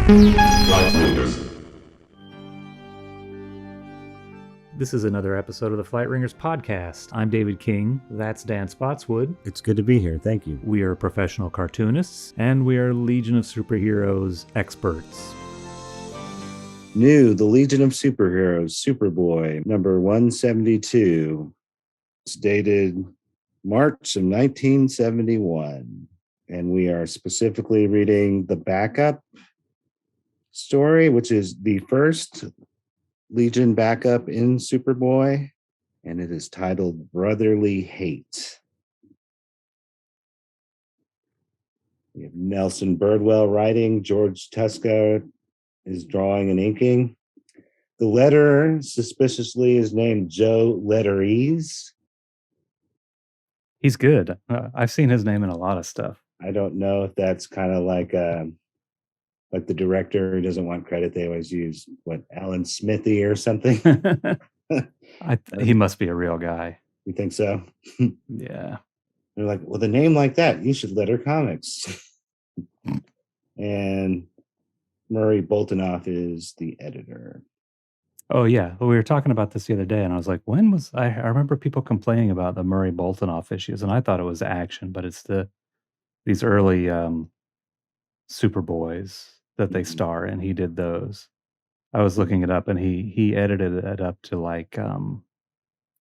This is another episode of the Flight Ringers podcast. I'm David King. That's Dan Spottswood. It's good to be here. Thank you. We are professional cartoonists, and we are Legion of Superheroes experts. New, the Legion of Superheroes, Superboy, number 172. It's dated March of 1971. And we are specifically reading the backup story, which is the first Legion backup in Superboy, and it is titled Brotherly Hate. We have Nelson Birdwell writing, George Tuska is drawing and inking. The letterer, suspiciously, is named Joe Letteries. He's good. I've seen his name in a lot of stuff. I don't know if that's kind of like the director who doesn't want credit. They always use, Alan Smithy or something. He must be a real guy. You think so? Yeah. They're like, well, the name like that, you should letter comics. And Murray Boltinoff is the editor. Oh, yeah. Well, we were talking about this the other day, and I was like, I remember people complaining about the Murray Boltinoff issues, and I thought it was Action, but it's these early Superboys that they star in. He did those. I was looking it up, and he edited it up to like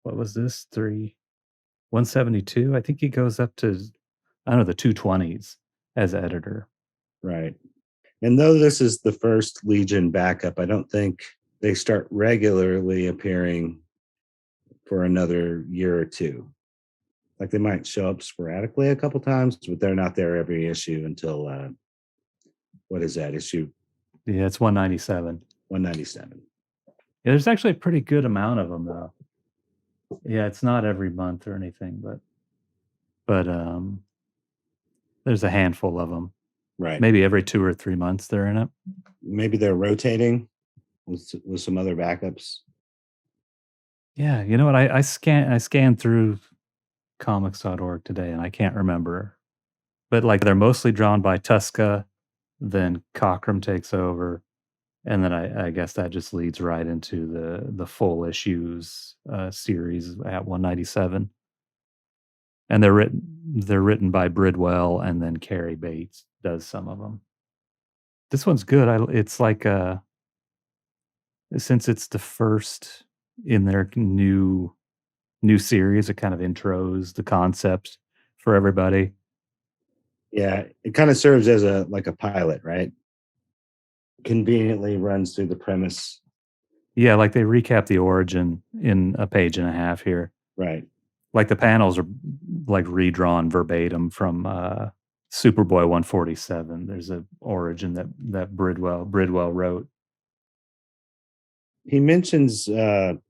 what was this? 172? I think he goes up to, I don't know, the 220s as editor. Right. And though this is the first Legion backup, I don't think they start regularly appearing for another year or two. Like they might show up sporadically a couple times, but they're not there every issue until what is that issue? Yeah, it's 197. 197. Yeah, there's actually a pretty good amount of them though. Yeah, it's not every month or anything, but there's a handful of them. Right. Maybe every 2 or 3 months they're in it. Maybe they're rotating with some other backups. Yeah, you know what? I scanned through comics.org today and I can't remember. But like they're mostly drawn by Tuska, then Cockrum takes over, and then I guess that just leads right into the full issues series at 197. And they're written by Bridwell, and then Carrie Bates does some of them. This one's good. It's like since it's the first in their new series, it kind of intros the concept for everybody. Yeah, it kind of serves as a pilot, right? Conveniently runs through the premise. Yeah, like they recap the origin in a page and a half here. Right. Like the panels are like redrawn verbatim from Superboy 147. There's an origin that Bridwell wrote. He mentions in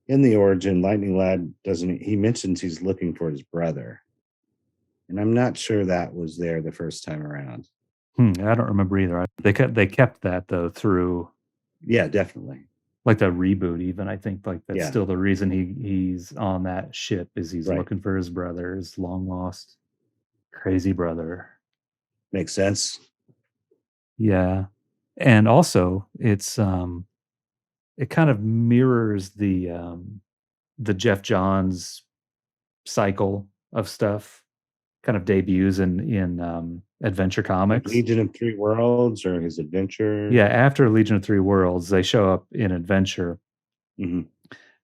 the origin, Lightning Lad he mentions he's looking for his brother. And I'm not sure that was there the first time around. I don't remember either. They kept that though through. Yeah, definitely. Like the reboot, even I think like that's still the reason he's on that ship is he's looking for his brother, his long lost crazy brother. Makes sense. Yeah, and also it's it kind of mirrors the Jeff Johns cycle of stuff. Kind of debuts in Adventure Comics. Legion of Three Worlds or his Adventure. Yeah, after Legion of Three Worlds, they show up in Adventure. Mm-hmm.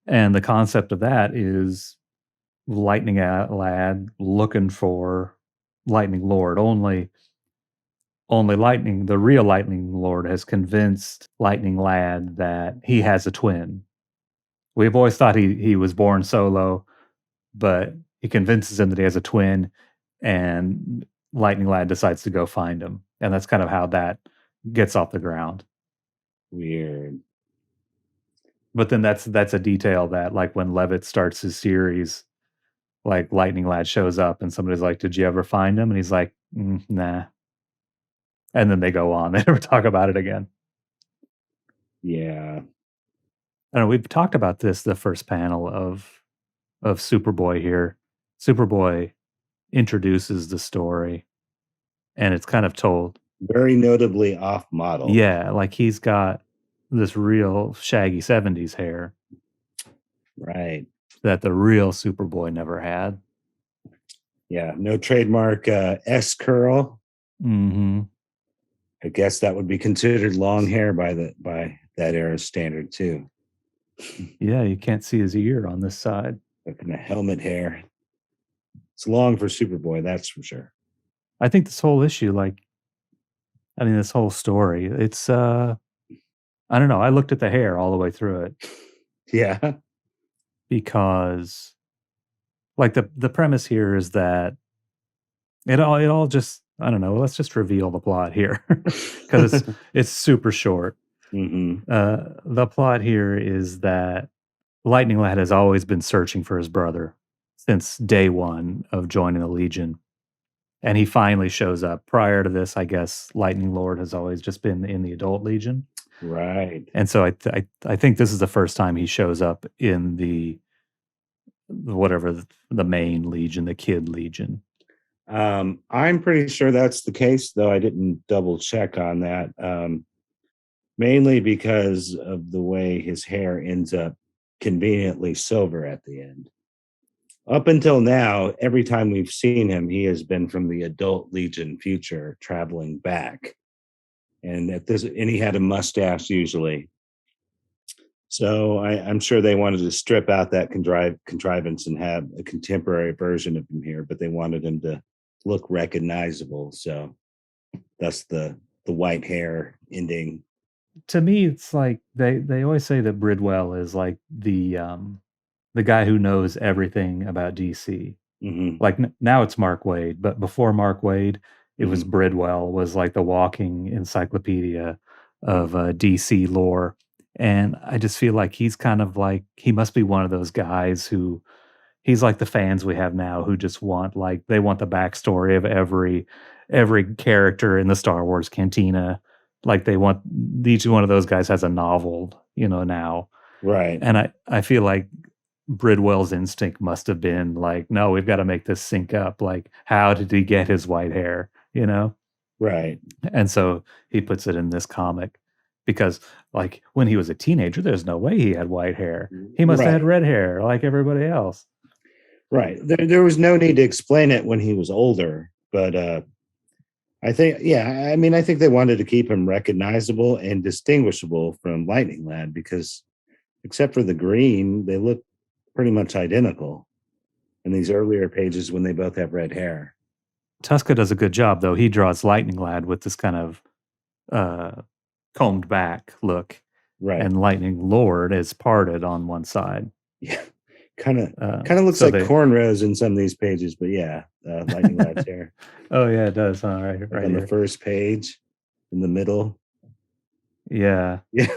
And the concept of that is Lightning Lad looking for Lightning Lord. Only Lightning, the real Lightning Lord, has convinced Lightning Lad that he has a twin. We've always thought he was born solo, but he convinces him that he has a twin, and Lightning Lad decides to go find him. And that's kind of how that gets off the ground. Weird. But then that's a detail that, like, when Levitt starts his series, like, Lightning Lad shows up and somebody's like, did you ever find him? And he's like, nah. And then they go on. They never talk about it again. Yeah. I don't know. We've talked about this, the first panel of Superboy here. Superboy introduces the story, and it's kind of told Very notably off model. Yeah, like he's got this real shaggy 70s hair Right. that the real Superboy never had. Yeah. No trademark S curl. Mhm. I guess that would be considered long hair by that era standard too. Yeah, you can't see his ear on this side. Looking at helmet hair. It's long for Superboy, that's for sure. I think this whole issue, like, I mean, this whole story, it's, I don't know, I looked at the hair all the way through it Yeah. because, like, the premise here is that it all just I don't know, let's just reveal the plot here because it's super short. Hmm. The plot here is that Lightning Lad has always been searching for his brother since day 1 of joining the Legion, and he finally shows up. Prior to this, I guess Lightning Lord has always just been in the Adult Legion, Right. and so I think this is the first time he shows up in the whatever the main Legion, the Kid Legion. I'm pretty sure that's the case, though I didn't double check on that. Mainly because of the way his hair ends up conveniently silver at the end. Up until now, every time we've seen him, he has been from the adult Legion future traveling back. And he had a mustache usually. So I'm sure they wanted to strip out that contrivance and have a contemporary version of him here, but they wanted him to look recognizable. So that's the white hair ending. To me, it's like they always say that Bridwell is like the guy who knows everything about DC. Hmm. Like now it's Mark Wade, but before Mark Wade, it was Hmm. Bridwell was like the walking encyclopedia Hmm. of DC lore. And I just feel like he's kind of like he must be one of those guys who he's like the fans we have now who just want like they want the backstory of every character in the Star Wars cantina. Like they want each one of those guys has a novel, now. Right. And I feel like Bridwell's instinct must have been like, no, we've got to make this sync up. Like, how did he get his white hair? Right. And so he puts it in this comic because, like, when he was a teenager, there's no way he had white hair. He must have had Right. red hair like everybody else. Right. There was no need to explain it when he was older, but I think, yeah, I mean, I think they wanted to keep him recognizable and distinguishable from Lightning Lad because, except for the green, they look pretty much identical in these earlier pages when they both have red hair. Tuska does a good job, though. He draws Lightning Lad with this kind of uh, combed back look, Right. and Lightning Lord is parted on one side. Yeah. Kind of looks So like they, cornrows in some of these pages, but yeah, Lightning Lad's hair, oh yeah, it does. Huh? Right, like right on the here. first page, in the middle. Yeah, Yeah.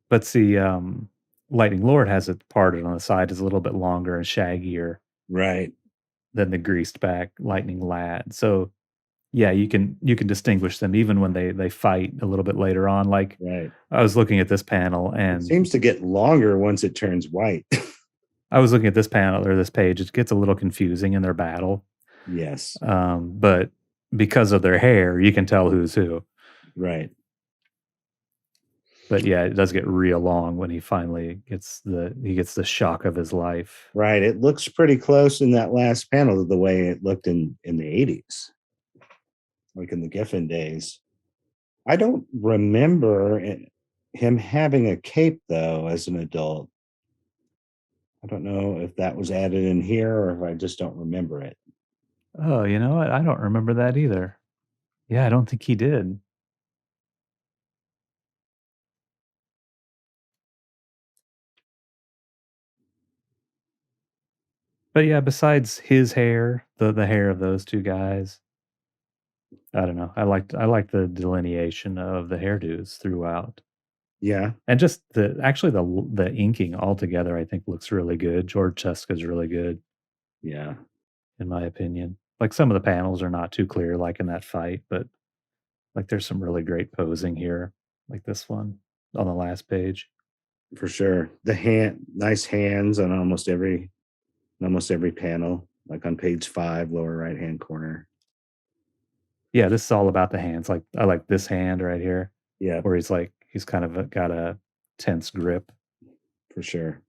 but see, Lightning Lord has it parted on the side, is a little bit longer and shaggier Right. than the greased back Lightning Lad. So yeah, you can distinguish them even when they fight a little bit later on. Like Right. I was looking at this panel It and seems to get longer once it turns white. I was looking at this panel or this page. It gets a little confusing in their battle, Yes. but because of their hair, you can tell who's who. Right. But yeah, it does get real long when he gets the shock of his life. Right. It looks pretty close in that last panel to the way it looked in the 80s, like in the Giffen days. I don't remember him having a cape though as an adult. I don't know if that was added in here or if I just don't remember it. Oh, you know what? I don't remember that either. Yeah, I don't think he did. But yeah, besides his hair, the hair of those two guys, I don't know. I liked the delineation of the hairdos throughout. Yeah. And just the inking altogether I think looks really good. George Cheska's really good Yeah. in my opinion. Like some of the panels are not too clear like in that fight, but like there's some really great posing here, like this one on the last page. For sure. Nice hands on almost every panel, like on page 5, lower right hand corner. Yeah, this is all about the hands. Like I like this hand right here, Yeah, where he's kind of got a tense grip. for sure.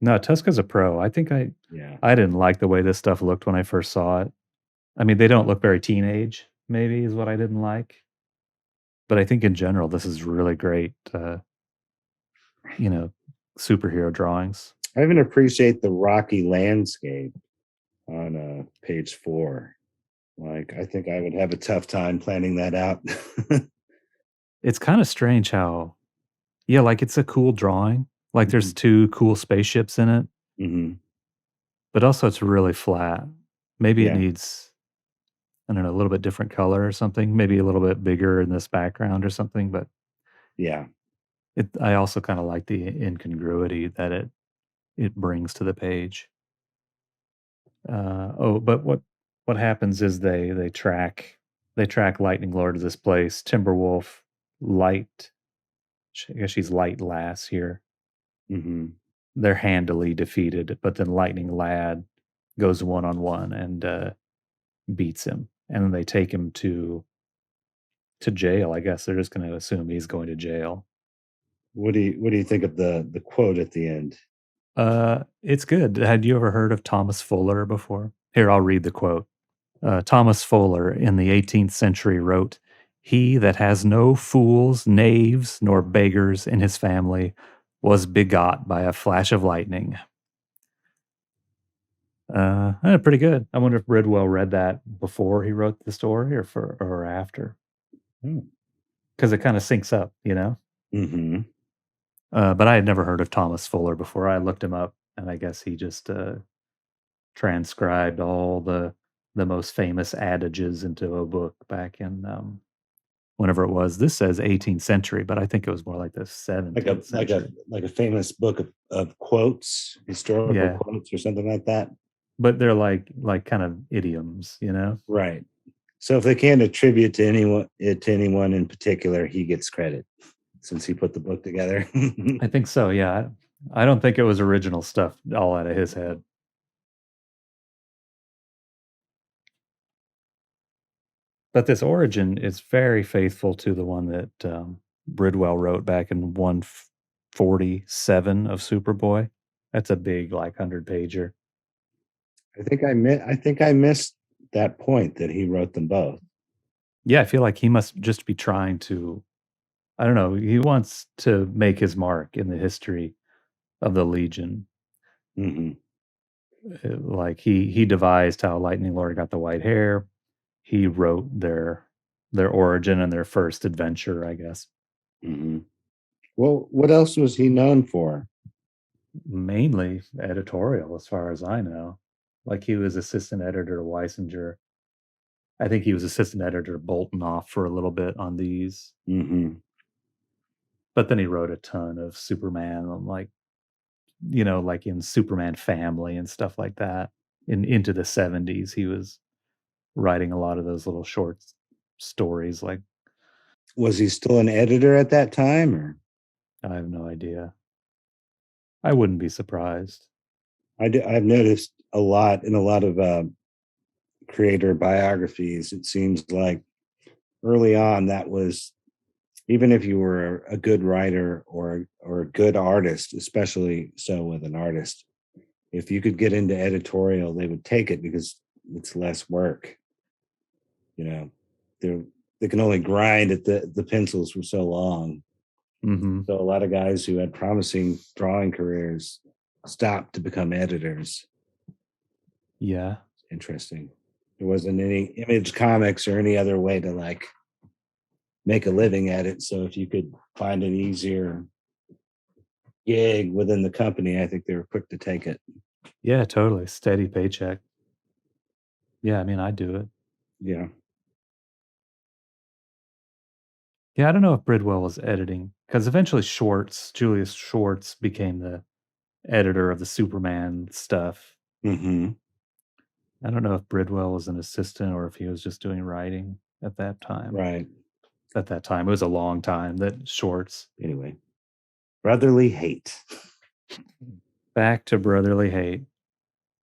No, Tuska's a pro. I think Yeah. I didn't like the way this stuff looked when I first saw it. I mean, they don't look very teenage, maybe is what I didn't like. But I think in general, this is really great, you know, superhero drawings. I even appreciate the rocky landscape on page 4. Like, I think I would have a tough time planning that out. It's kind of strange how, yeah, like it's a cool drawing. Like there's Mhm, two cool spaceships in it, mhm. but also it's really flat. Maybe it Yeah, needs, I don't know, a little bit different color or something. Maybe a little bit bigger in this background or something. But yeah. I also kind of like the incongruity that it brings to the page. But what happens is they track Lightning Lord to this place. Timberwolf, Light, I guess she's Light Lass here. Mhm. They're handily defeated, but then Lightning Lad goes one on one and beats him, and then they take him to jail. I guess they're just going to assume he's going to jail. What do you think of the quote at the end? It's good. Had you ever heard of Thomas Fuller before? Here, I'll read the quote. Thomas Fuller in the 18th century wrote, "He that has no fools, knaves, nor beggars in his family was begot by a flash of lightning." Pretty good. I wonder if Bridwell read that before he wrote the story or after, Oh. because it kind of syncs up, you know. Mhm. But I had never heard of Thomas Fuller before. I looked him up, and I guess he just transcribed all the most famous adages into a book back in whenever it was. This says 18th century, but I think it was more like the Like a 17th like a century. like a famous book of quotes, historical Yeah, quotes or something like that? but they're like kind of idioms, you know? Right. So if they can't attribute to anyone in particular, he gets credit since he put the book together. I think so, yeah. I don't think it was original stuff all out of his head. But this origin is very faithful to the one that Bridwell wrote back in 147 of Superboy. That's a big, like, 100 pager. I think I missed that point that he wrote them both. Yeah, I feel like he must just be trying to, I don't know, he wants to make his mark in the history of the Legion. Mhm. Like he devised how Lightning Lord got the white hair. He wrote their origin and their first adventure, I guess. Mhm. Well, what else was he known for? Mainly editorial, as far as I know. Like he was assistant editor to Weisinger. I think he was assistant editor to Bolton off for a little bit on these, Mhm. but then he wrote a ton of Superman, like like in Superman Family and stuff like that. Into the 70s, he was writing a lot of those little short stories. Like Was he still an editor at that time, or I have no idea. I wouldn't be surprised. I've noticed a lot in a lot of creator biographies. It seems like early on that was, even if you were a good writer or a good artist, especially so with an artist, if you could get into editorial, they would take it because it's less work. You know, they they can only grind at the pencils for so long. Hmm. So a lot of guys who had promising drawing careers stopped to become editors. Yeah. Interesting. There wasn't any image comics or any other way to like make a living at it. So if you could find an easier gig within the company, I think they were quick to take it. Yeah, totally. Steady paycheck. Yeah, I mean, I do it. Yeah. Yeah, I don't know if Bridwell was editing because eventually Julius Schwartz became the editor of the Superman stuff. Hmm. I don't know if Bridwell was an assistant or if he was just doing writing at that time. Right. At that time, it was a long time that Schwartz. Anyway, brotherly hate. Back to brotherly hate.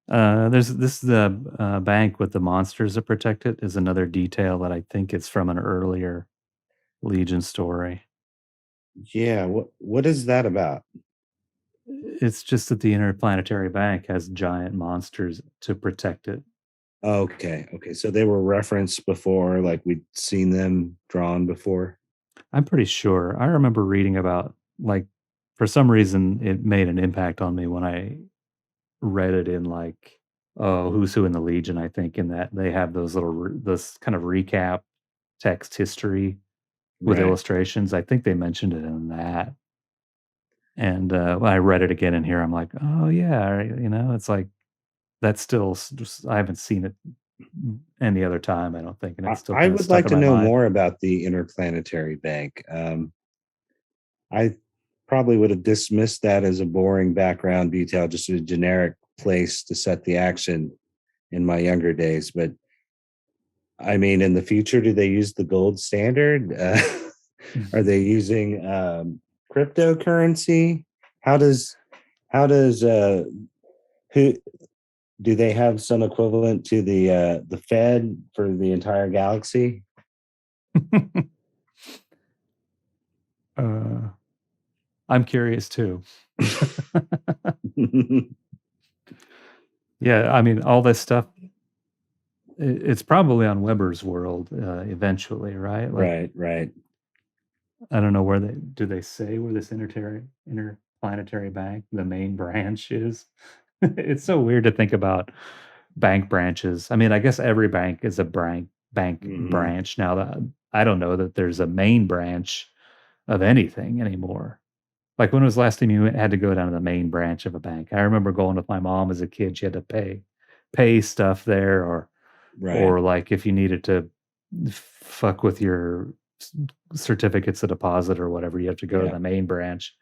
There's this the bank with the monsters that protect it is another detail that I think is from an earlier Legion story. Yeah, what is that about? It's just that the interplanetary bank has giant monsters to protect it. Okay, okay. So they were referenced before, like we'd seen them drawn before. I'm pretty sure. I remember reading about like for some reason it made an impact on me when I read it in like Who's Who in the Legion, I think, in that they have those this kind of recap text history with Right. illustrations. I think they mentioned it in that. And when I read it again in here, I'm like, oh yeah, it's like that's still. I haven't seen it any other time. I don't think, and it's still I kind of would stuck like in to my know mind. more about the interplanetary bank. I probably would have dismissed that as a boring background detail, just a generic place to set the action in my younger days. But I mean, in the future, do they use the gold standard? Are they using cryptocurrency? How does how does who do they have some equivalent to the Fed for the entire galaxy? uh, I'm curious too. Yeah, I mean, all this stuff. It's probably on Weber's World eventually, right? Like, Right, right. I don't know where they say where this interplanetary bank, the main branch is. It's so weird to think about bank branches. I mean, I guess every bank is a bank Hmm. branch now. That I don't know that there's a main branch of anything anymore. Like when was the last time you had to go down to the main branch of a bank? I remember going with my mom as a kid. She had to pay stuff there, Right. or like if you needed to fuck with your certificates of deposit or whatever, you have to go to Yeah. the main branch.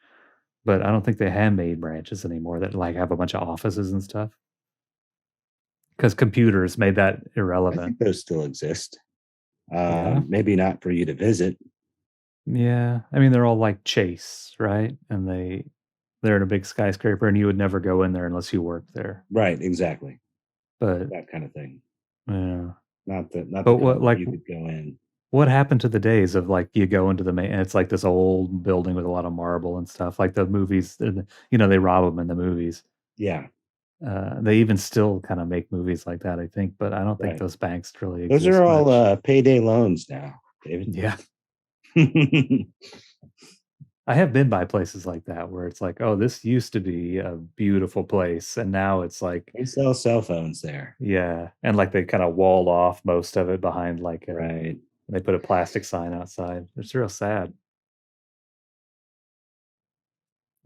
But I don't think they have main branches anymore that like have a bunch of offices and stuff because computers made that I irrelevant. think those still exist. Yeah. Maybe not for you to visit. Yeah. I mean, they're all like Chase, right? And they're in a big skyscraper and you would never go in there unless you worked there. Right, exactly. But That kind of thing. yeah. Not the But what kind where like you could go in. what happened to the days of like you go into the main and it's like this old building with a lot of marble and stuff like the movies, they rob them in the movies. Yeah, They even still kind of make movies like that, I think, but I don't think right. those banks really Those are exist all much. payday loans now, David. Yeah. I have been by places like that where it's like, oh, this used to be a beautiful place. And now it's like, They sell cell phones there. yeah. And like they kind of walled off most of it behind like Right. they put a plastic sign outside. It's real sad.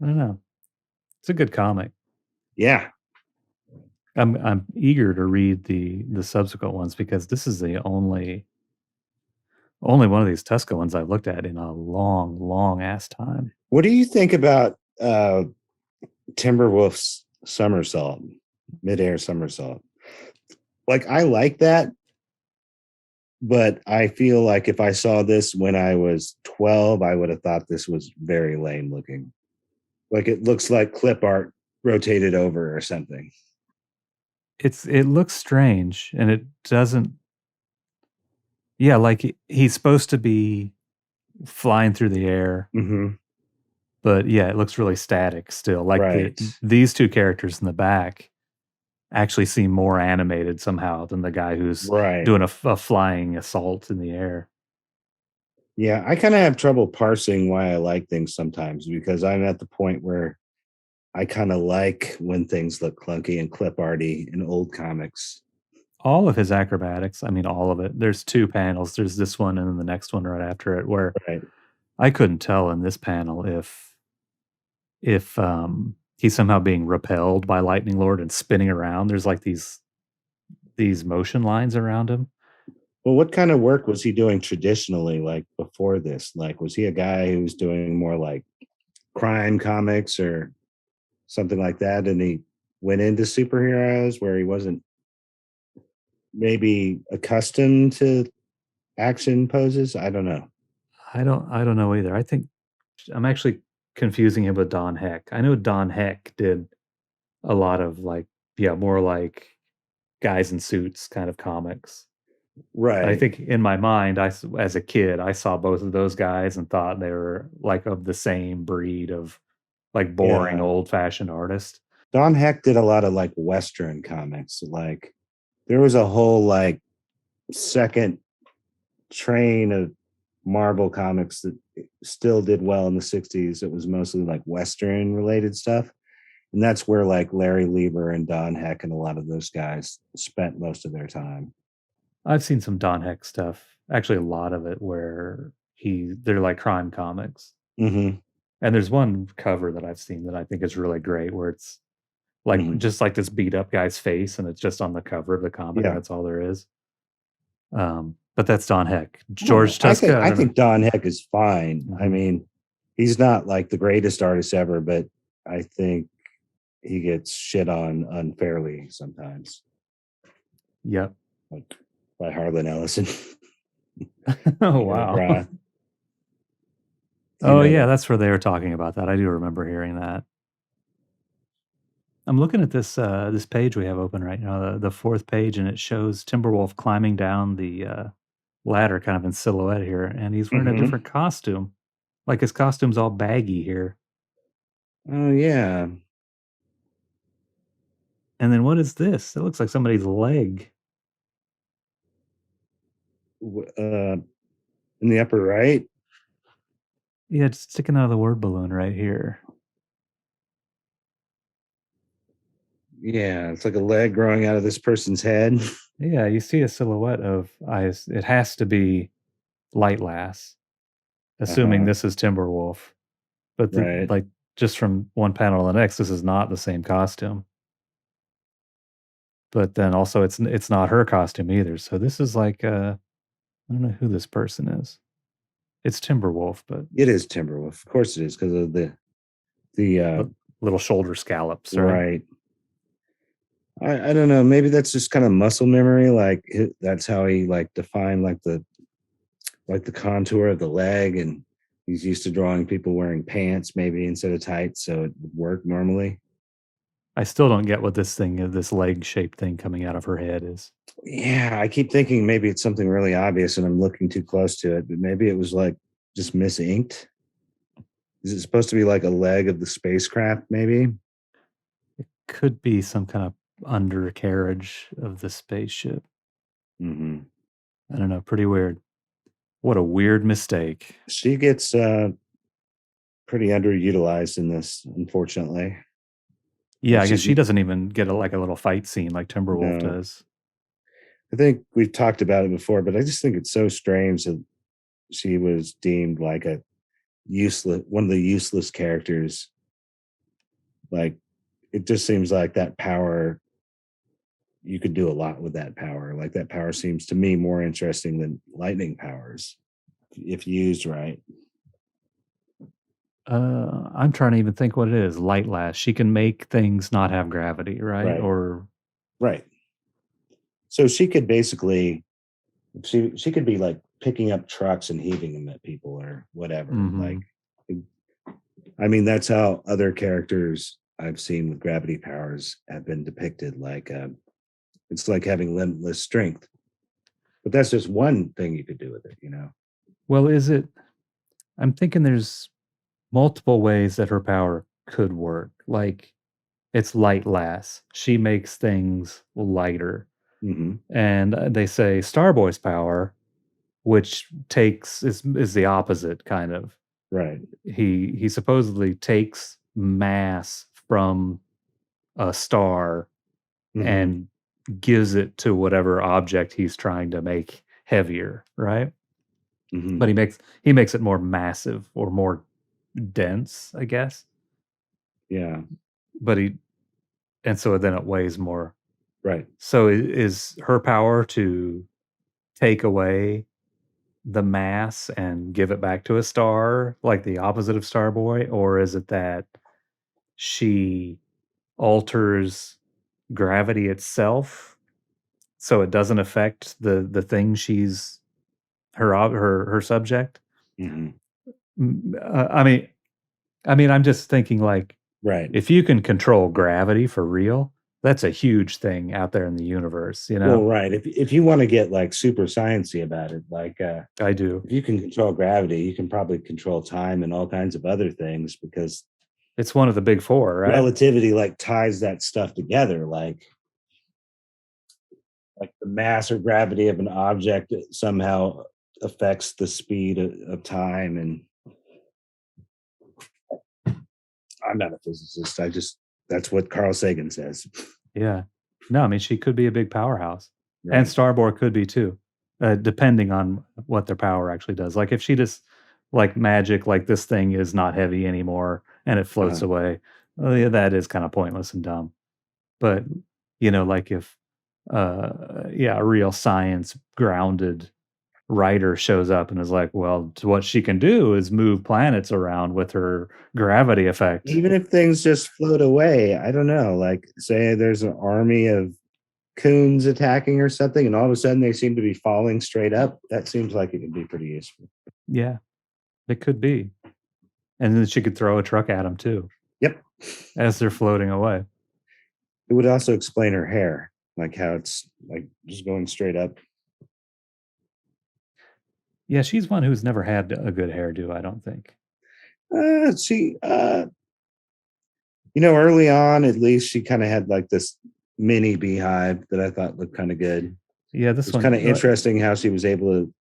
I don't know. It's a good comic. Yeah. I'm eager to read the subsequent ones because this is the only one of these Tuska ones I've looked at in a long, long ass time. What do you think about Timberwolf's somersault, midair somersault? Like, I like that, but I feel like if I saw this when I was 12, I would have thought this was very lame looking. Like, it looks like clip art rotated over or something. It looks strange and it doesn't. Yeah, like he's supposed to be flying through the air, Hmm. but yeah, it looks really static still. Like Right. these two characters in the back actually seem more animated somehow than the guy who's Right. doing a flying assault in the air. Yeah, I kind of have trouble parsing why I like things sometimes because I'm at the point where I kind of like when things look clunky and clip arty in old comics. All of his acrobatics, I mean, all of it. There's two panels. There's this one and then the next one right after it where Right. I couldn't tell in this panel if he's somehow being repelled by Lightning Lord and spinning around. There's like these motion lines around him. Well, what kind of work was he doing traditionally, like before this? Like, was he a guy who was doing more like crime comics or something like that? And he went into superheroes where he wasn't maybe accustomed to action poses? I don't know. I don't know either. I think I'm actually confusing him with Don Heck. I know Don Heck did a lot of like yeah, more like guys in suits kind of comics. I Right. think in my mind, as a kid, I saw both of those guys and thought they were like of the same breed of like boring Yeah. old fashioned artist. Don Heck did a lot of like Western comics. Like there was a whole like second train of Marvel comics that still did well in the 60s. It was mostly like Western related stuff. And that's where like Larry Lieber and Don Heck and a lot of those guys spent most of their time. I've seen some Don Heck stuff, actually a lot of it where they're like crime comics. Mm-hmm. And there's one cover that I've seen that I think is really great where it's like Mm-hmm. just like this beat up guy's face and it's just on the cover of the comic and Yeah. that's all there is. But that's Don Heck. I don't know. George Tuska, I I don't know. think Don Heck is fine. I Mhm. mean, he's not like the greatest artist ever, but I think he gets shit on unfairly sometimes, Yep. like by Harlan Ellison. Oh You know, wow. Bra. You Oh know yeah, that. that's where they were talking about that. I do remember hearing that. I'm looking at this page we have open right now, the fourth page, and it shows Timberwolf climbing down the ladder kind of in silhouette here, and he's wearing a Mm-hmm. different costume. Like his costume's all baggy here. Oh yeah. And then what is this? It looks like somebody's leg. In the upper right. Yeah, it's sticking out of the word balloon right here. Yeah, it's like a leg growing out of this person's head. Yeah, you see a silhouette of eyes. It has to be Light Lass, assuming Uh-huh. this is Timberwolf. But Right. like just from one panel to the next, this is not the same costume. But then also it's not her costume either. So this is like I don't know who this person is. It's Timberwolf, but It is Timberwolf. Of course it is, because of the li little shoulder scallops, right? right. I don't know. Maybe that's just kind of muscle memory. Like that's how he like defined like the contour of the leg, and he's used to drawing people wearing pants maybe instead of tights, so it would work normally. I still don't get what this leg-shaped thing coming out of her head is. Yeah, I keep thinking maybe it's something really obvious and I'm looking too close to it, but maybe it was like just misinked. Is it supposed to be like a leg of the spacecraft? Maybe. Could be some kind of undercarriage of the spaceship. Hmm. I don't know, pretty weird. What a weird mistake. She gets pretty underutilized in this, unfortunately. Yeah, Like I guess she's she doesn't even get like a little fight scene like Timberwolf no. does. I think we've talked about it before, but I just think it's so strange that she was deemed like a useless, one of the useless characters. Like it just seems like that power, you could do a lot with that power. Like that power seems to me more interesting than lightning powers if used right. I'm trying to even think what it is. Light Lass. She can make things not have gravity, right? Right. Or Right. So she could basically she could be like picking up trucks and heaving them at people or whatever. Like mhm. I mean that's how other characters I've seen with gravity powers have been depicted. Like it's like having limitless strength. But that's just one thing you could do with it, you know. Well, is it I'm thinking there's multiple ways that her power could work. Like it's Light Lass. She makes things lighter. Hmm. And they say Starboy's power, which is the opposite kind of. Right. He supposedly takes mass from a star Hmm. and gives it to whatever object he's trying to make heavier, right? Hmm. But he makes it more massive or more dense, I guess. Yeah. But he and so then it weighs more. Right. So is her power to take away the mass and give it back to a star, like the opposite of Starboy? Or is it that she alters gravity itself so it doesn't affect the thing she's her subject? Hmm. I mean, I'm just thinking like Right. if you can control gravity for real, That's a huge thing out there in the universe, you Well, know? right. If you want to get like super sciencey about it, like I do. if you can control gravity, you can probably control time and all kinds of other things because It's one of the big 4, right? relativity like ties that stuff together. Like the mass or gravity of an object somehow affects the speed of time. And I'm not a physicist. I just that's what Carl Sagan says. Yeah. No, I mean, she could be a big powerhouse, and Right. Starboard could be too, depending on what their power actually does. Like, if she just like magic, like, this thing is not heavy anymore and it floats Uh-huh. away, well, yeah, that is kinda pointless and dumb. But, like, if, yeah, a real science grounded writer shows up and is like, "Well, what she can do is move planets around with her gravity effect." Even if things just float away, I don't know. Like, say there's an army of coons attacking or something, and all of a sudden they seem to be falling straight up. That seems like it could be pretty useful. Yeah, it could be. And then she could throw a truck at them too Yep. as they're floating away. It would also explain her hair, like how it's like just going straight up. Yeah, she's one who's never had a good hairdo, I don't think. She, early on, at least she kind of had like this mini beehive that I thought looked kind of good. It Yeah, this was kind one, of interesting how she was able to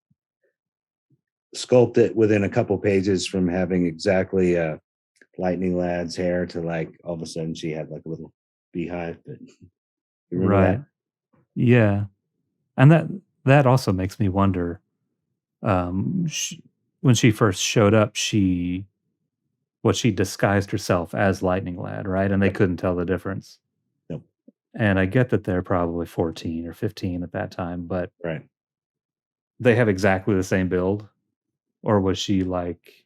sculpt it within a couple pages from having exactly lightning lad's hair to like all of a sudden she had like a little beehive. But you remember right. that? Yeah. And that also makes me wonder, sh when she first showed up, she disguised herself as Lightning Lad, right? And they Yep. couldn't tell the difference. Nope. And I get that they're probably 14 or 15 at that time, but Right. they have exactly the same build? Or was she like,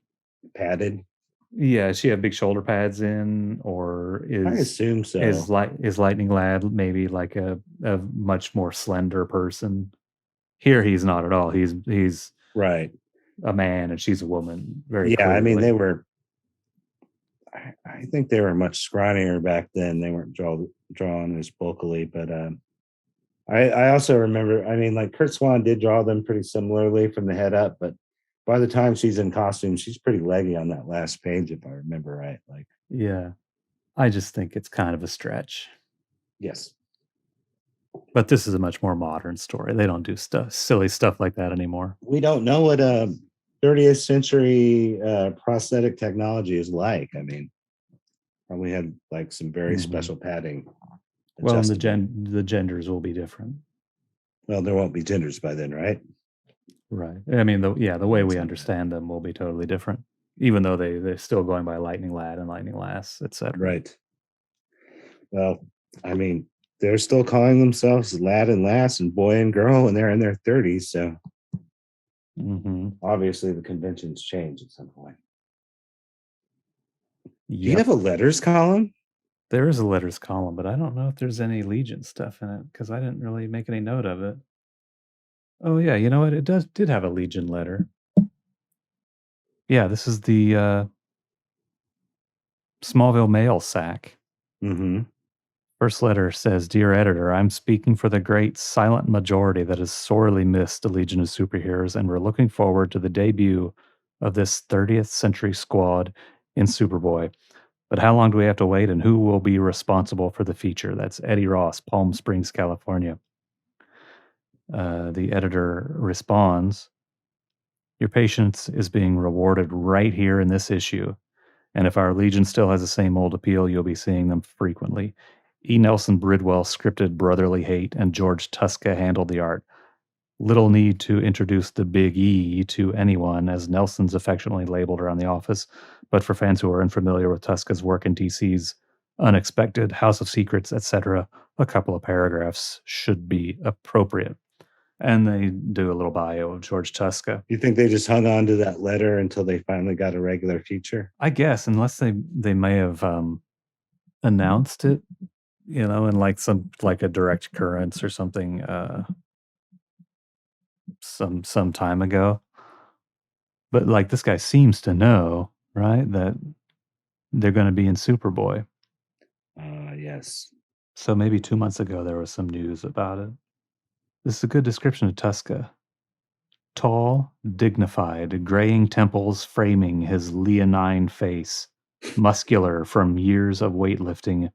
Padded. yeah, she have big shoulder pads in, or I is assume so. Lightning Lad maybe like a much more slender person? Here, he's not at all. He's Right. a man and she's a woman, very Yeah. I mean, clearly. they were. I think they were much scrawnier back then. They weren't drawn as bulkily, but I also remember. I mean, like Kurt Swan did draw them pretty similarly from the head up, but by the time she's in costume, she's pretty leggy on that last page, if I remember right. Like, Yeah. I just think it's kind of a stretch. yes, But this is a much more modern story. They don't do silly stuff like that anymore. we don't know what 30th century prosthetic technology is like. I mean, probably had like some very Mhm. special padding Well, and adjustable. the genders will be different. Well, there won't be genders by then, right? Right. I mean, the way Let's we hope not. understand them will be totally different, even though they're still going by Lightning Lad and Lightning Lass, etc. Right. Well, I mean, they're still calling themselves lad and lass and boy and girl, and they're in their 30s. So Mhm. obviously the conventions change at some point. Do you Yep. have a letters column? There is a letters column, but I don't know if there's any Legion stuff in it because I didn't really make any note of it. Oh yeah, you know what? It did have a Legion letter. Yeah, this is the Smallville mail sack. Mm-hmm. First letter says, "Dear editor, I'm speaking for the great silent majority that has sorely missed the Legion of Superheroes, and we're looking forward to the debut of this 30th century squad in Superboy. But how long do we have to wait, and who will be responsible for the feature?" That's Eddie Ross, Palm Springs, California. The editor responds, "Your patience is being rewarded right here in this issue. And if our Legion still has the same old appeal, you'll be seeing them frequently. E. Nelson Bridwell scripted Brotherly Hate, and George Tuska handled the art. Little need to introduce the Big E to anyone, as Nelson's affectionately labeled around the office. But for fans who are unfamiliar with Tuska's work in DC's Unexpected, House of Secrets, etc., a couple of paragraphs should be appropriate." And they do a little bio of George Tuska. You think they just hung on to that letter until they finally got a regular feature? I guess, unless they may have announced it, in like a direct currents or something, some time ago. But like this guy seems to know, right, that they're going to be in Superboy. Yes. So maybe 2 months ago there was some news about it. This is a good description of Tuska. Tall, dignified, graying temples framing his leonine face. Muscular from years of weightlifting,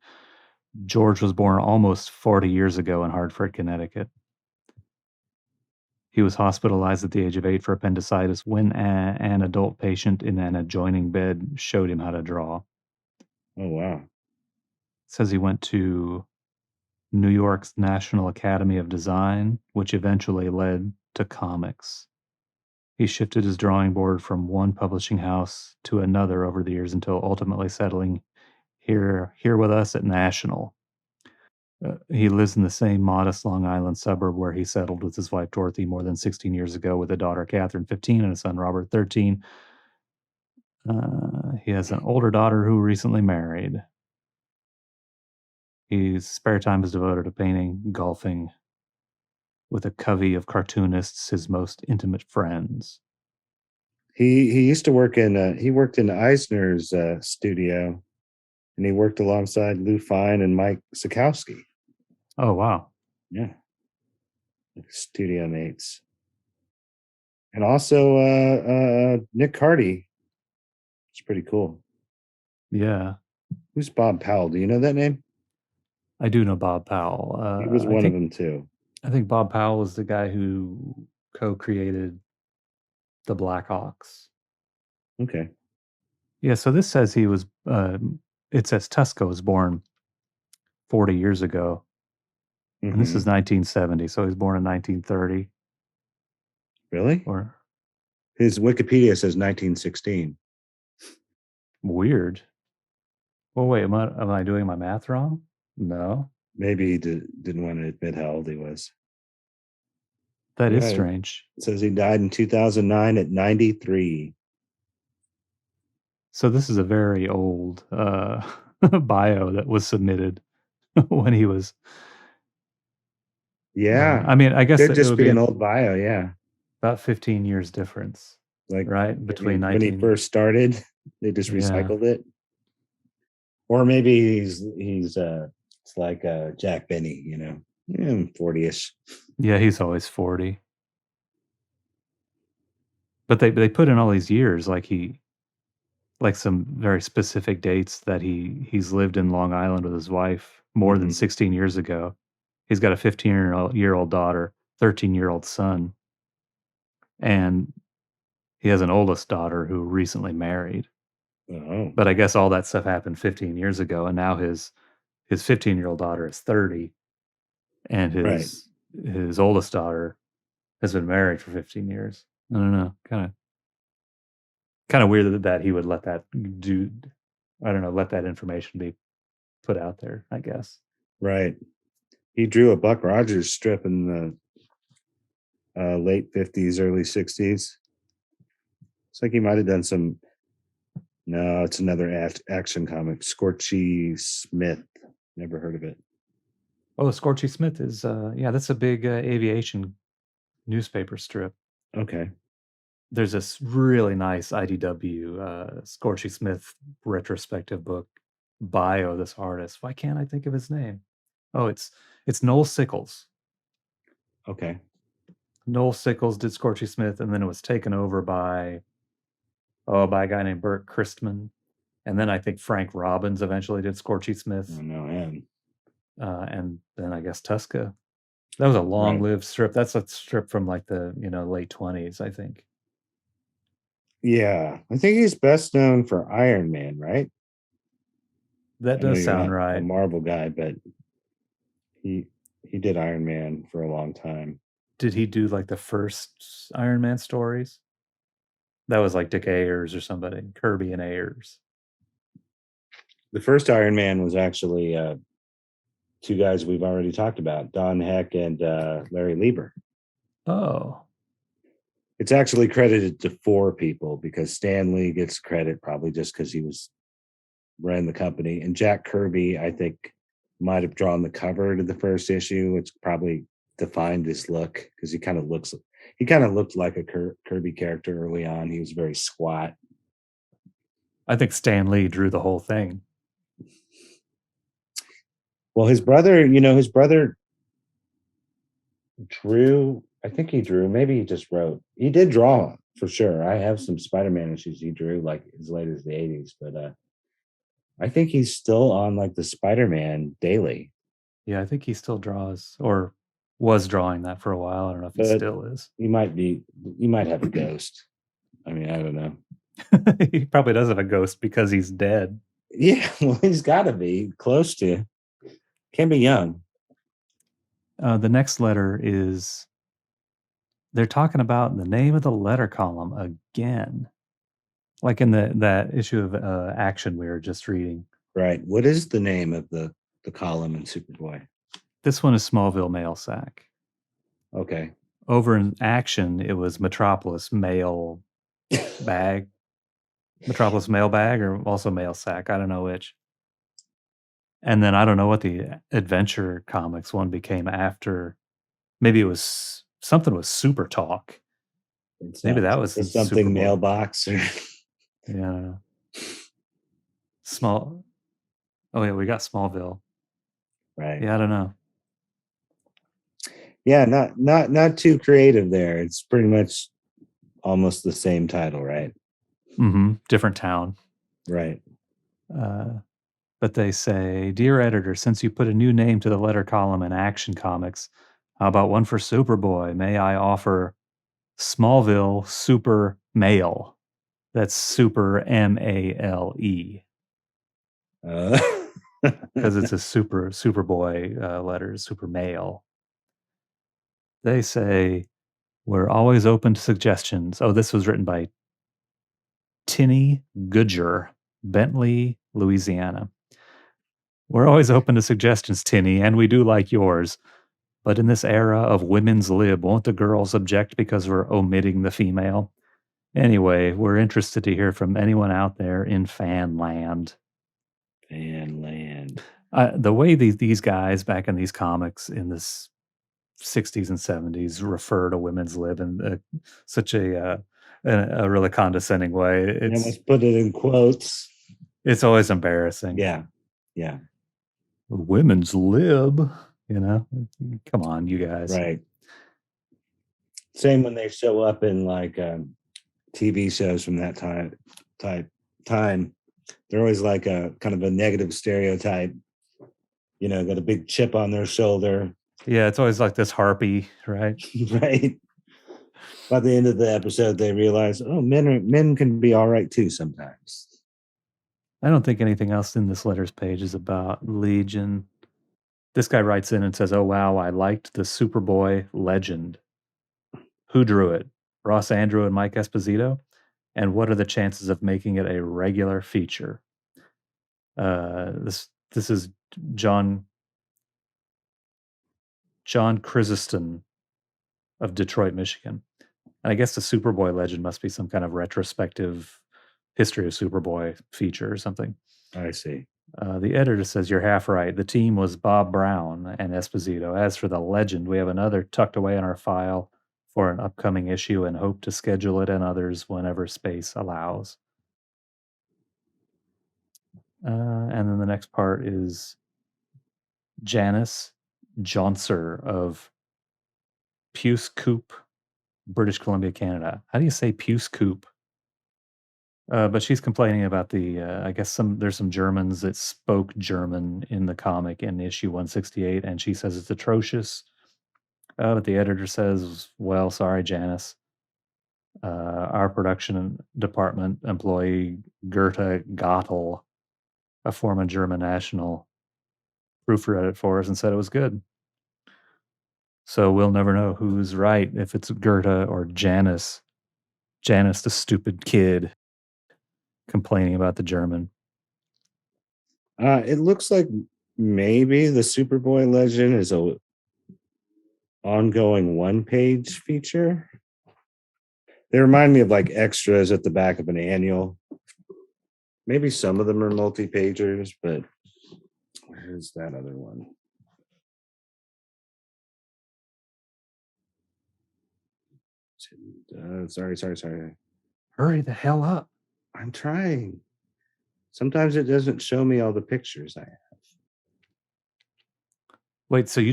George was born almost 40 years ago in Hartford, Connecticut. He was hospitalized at the age of 8 for appendicitis when an adult patient in an adjoining bed showed him how to draw. Oh, wow. Says he went to New York's National Academy of Design, which eventually led to comics. He shifted his drawing board from one publishing house to another over the years until ultimately settling here with us at National. He lives in the same modest Long Island suburb where he settled with his wife Dorothy more than 16 years ago, with a daughter Catherine, 15, and a son Robert, 13. He has an older daughter who recently married. His spare time is devoted to painting, golfing, with a covey of cartoonists, his most intimate friends. He used to work in he worked in Eisner's studio, and he worked alongside Lou Fine and Mike Sikowski. Oh, wow. Yeah, studio mates, and also Nick Cardy. It's pretty cool. Yeah, Who's Bob Powell? Do you know that name? I do know Bob Powell. He was I one of think them too. I think Bob Powell is the guy who co-created the Blackhawks. Okay. Yeah, so this says he was. It says Tuska was born 40 years ago, and this is Hmm. 1970, so he was born in 1930. Really? Or His Wikipedia says 1916. weird. Well, wait, am I doing my math wrong? No, Maybe he didn't want to admit how old he was. that is Yeah, it strange. says he died in 2009 at 93. So this is a very old bio that was submitted when he was. Yeah, I mean, I guess could it just would be be an old bio. Yeah, about 15 years difference, like right? Between when he 19. first started, they just Yeah. recycled it. Or maybe he's it's like Jack Benny, 40ish. Yeah, he's always 40. But they put in all these years, like some very specific dates that he's lived in Long Island with his wife more than Hmm. 16 years ago. He's got a 15-year-old daughter, 13-year-old son, and he has an oldest daughter who recently married. Oh, But I guess all that stuff happened 15 years ago, and now his 15-year-old daughter is 30, and right, his oldest daughter has been married for 15 years. I don't know, kind of weird that he would let that do. I don't know, let that information be put out there, I guess. right. He drew a Buck Rogers strip in the late 50s, early 60s. It's like he might have done some. No, it's another action comic. Scorchy Smith. Never heard of it. Oh, Scorchy Smith is, yeah, that's a big aviation newspaper strip. Okay. There's this really nice IDW Scorchy Smith retrospective book bio of this artist. Why can't I think of his name? Oh, it's Noel Sickles. Okay. Noel Sickles did Scorchy Smith, and then it was taken over by a guy named Burt Christman, and then I think Frank Robbins eventually did Scorchy Oh Smith, no, man. and then I guess Tuska. That was a Right. long-lived strip. That's a strip from like the late 20s, I think. Yeah. I think he's best known for Iron Man, right? That I know does you're sound not a right. Marvel guy, but he he did Iron Man for a long time. Did he do like the first Iron Man stories? That was like Dick Ayers or somebody, Kirby and Ayers. The first Iron Man was actually two guys we've already talked about, Don Heck and Larry Lieber. Oh, It's actually credited to four people because Stan Lee gets credit probably just because he was ran the company, and Jack Kirby, I think, might have drawn the cover to the first issue, which probably defined his look because he kind of looked like a Kirby character early on. He was very squat. I think Stan Lee drew the whole thing. Well, his brother drew. I think he drew. Maybe he just wrote. He did draw for sure. I have some Spider-Man issues he drew like as late as the '80s, but I think he's still on like the Spider-Man daily. Yeah, I think he still draws or was drawing that for a while. I don't know if he But still is. he might be. He might have a ghost. I mean, I don't know. He probably does have a ghost because he's dead. Yeah, well, he's got to be close to. Can be young. The next letter is they're talking about the name of the letter column again, like in that issue of Action we were just reading. Right. What is the name of the column in Superboy? This one is Smallville Mail Sack. Okay. Over in Action, it was Metropolis Mail Bag, Metropolis Mail Bag, or also Mail Sack. I don't know which. And then I don't know what the Adventure Comics one became after. Maybe it was something with Super Talk. Maybe that was in It's something Superboy. mailbox or Yeah, I don't know. Small. Oh yeah, we got Smallville. right. Yeah, I don't know. Yeah, not too creative there. It's pretty much almost the same title, right? Different town. Right. But they say, "Dear editor, since you put a new name to the letter column in Action Comics, how about one for Superboy? May I offer Smallville Super Mail?" That's Super Male, Uh, because it's a Superboy letters, Super Mail. They say, "We're always open to suggestions." Oh, this was written by Tinny Goodger, Bentley, Louisiana. "We're always open to suggestions, Tinny, and we do like yours. But in this era of women's lib, won't the girls object because we're omitting the female? Anyway, we're interested to hear from anyone out there in fan land." Fan land. The way these guys back in these comics in this 60s and 70s refer to women's lib in such a really condescending way. I almost put it in quotes. It's always embarrassing. Yeah. Yeah. Women's lib, you know? Come on, you guys. Right. Same when they show up in like TV shows from that time. They're always like a kind of a negative stereotype. Got a big chip on their shoulder. Yeah, it's always like this harpy, right? Right. By the end of the episode, they realize, oh, men can be all right too sometimes. I don't think anything else in this letters page is about Legion. This guy writes in and says, "Oh wow, I liked the Superboy legend. Who drew it? Ross Andrew and Mike Esposito? And what are the chances of making it a regular feature?" This is John Chrysostom of Detroit, Michigan. And I guess the Superboy legend must be some kind of retrospective history of Superboy feature or something. I see. The editor says, "You're half right. The team was Bob Brown and Esposito. As for the legend, we have another tucked away in our file for an upcoming issue and hope to schedule it and others whenever space allows." And then the next part is Janice Johnser of Puce Coupe, British Columbia, Canada. How do you say Puce Coupe? But she's complaining about I guess there's some Germans that spoke German in the comic in issue 168, and she says it's atrocious. But the editor says, "Well, sorry, Janice. Our production department employee Goethe Gottel, a former German national, proofread it for us and said it was good. So we'll never know who's right, if it's Goethe or Janice. Janice, the stupid kid, complaining about the German." It looks like maybe the Superboy legend is a ongoing one-page feature. They remind me of like extras at the back of an annual. Maybe some of them are multi-pagers, but where's that other one? Sorry. Hurry the hell up. I'm trying. Sometimes it doesn't show me all the pictures I have. Wait, so do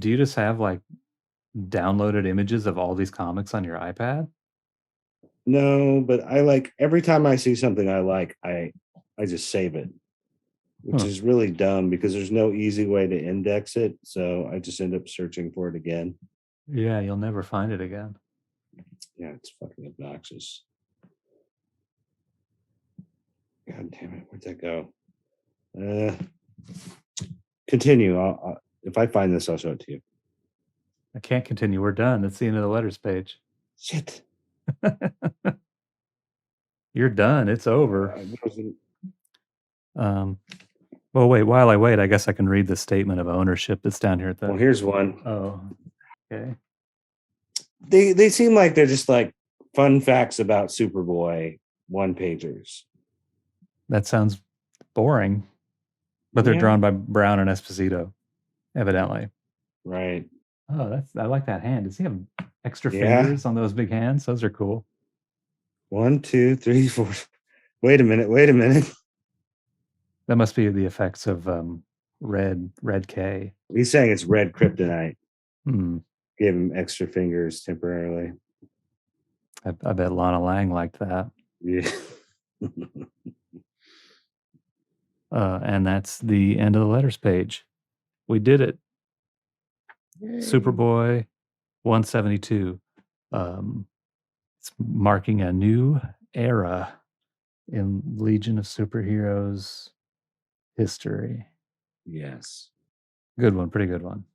you just have like downloaded images of all these comics on your iPad? No, but I like every time I see something I like, I just save it, which Huh. is really dumb because there's no easy way to index it. So I just end up searching for it again. Yeah, you'll never find it again. Yeah, it's fucking obnoxious. God damn it, where'd that go? Uh, continue. If I find this, I'll show it to you. I can't continue. We're done. That's the end of the letters page. Shit. You're done. It's over. What was it? Um, well, wait. While I wait, I guess I can read the statement of ownership that's down here at Well, the. here's one. Oh, okay. They seem like they're just like fun facts about Superboy one pagers. That sounds boring, but they're Yeah, drawn by Brown and Esposito, evidently. right. Oh, I like that hand. Does he have extra Yeah. fingers on those big hands? Those are cool. 1, 2, 3, 4. Wait a minute. Wait a minute. That must be the effects of Red K. He's saying it's red kryptonite. Hmm. Gave him extra fingers temporarily. I bet Lana Lang liked that. Yeah. And that's the end of the letters page. We did it. Superboy 172. It's marking a new era in Legion of Superheroes history. Yes. Good one, pretty good one.